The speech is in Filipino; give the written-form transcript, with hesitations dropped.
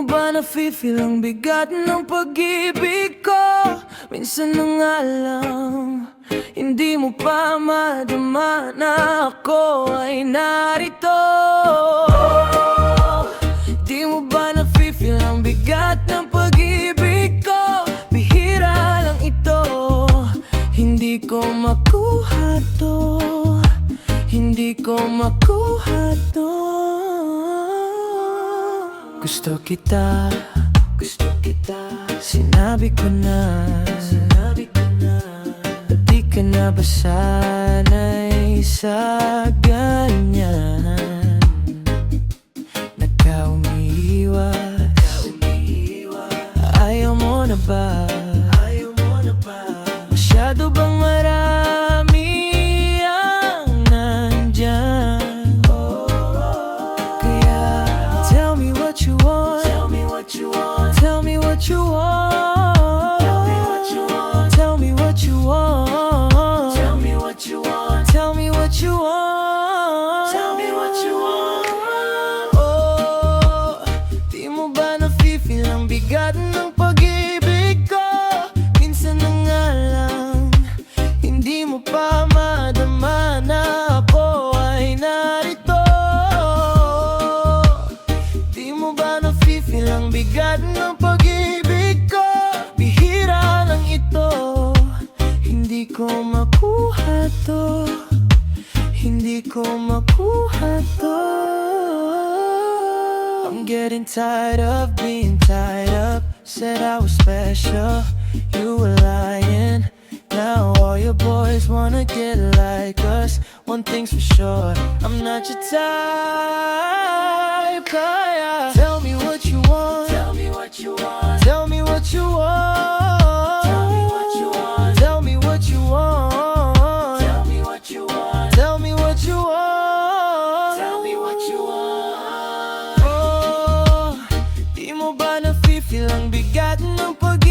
mo ba nafe-feel ang bigat ng pag-ibig ko? Minsan na nga lang, hindi mo pa madama na ako ay narito. Di mo ba nafe-feel ang bigat ng pag-ibig ko? Bihira lang ito, hindi ko makuha to, hindi ko makuha to. Gusto kita, sinabi ko na, di ka na ba sanay sa ganyan? Nagka-umiiwas, ayaw mo na ba? Masyado bang marami ang nandyan? Kaya tell me what you want, tell me what you want, tell me what you want, tell me what you want, tell me what you want, tell me what you want, tell me what you want. Oh, di mo ba nafe-feel ang bigat ng pag-ibig ko? Minsan na nga lang, hindi mo pa madama na ako ay narito. Di mo ba nafe-feel ang bigat ng pag-ibig ko? Bihira lang ito, hindi ko makuha to, hindi ko makuha to. I'm getting tired of being tied up. Said I was special, you were lying. Now all your boys wanna get like us. One thing's for sure, I'm not your type. Kaya tell me what you want, tell me what you want, tell me what you want, tell me what you want, tell me what you want, tell me what you want, tell me what you want, tell me what you want. Oh, di mo ba nafe-feel ang bigat ng pag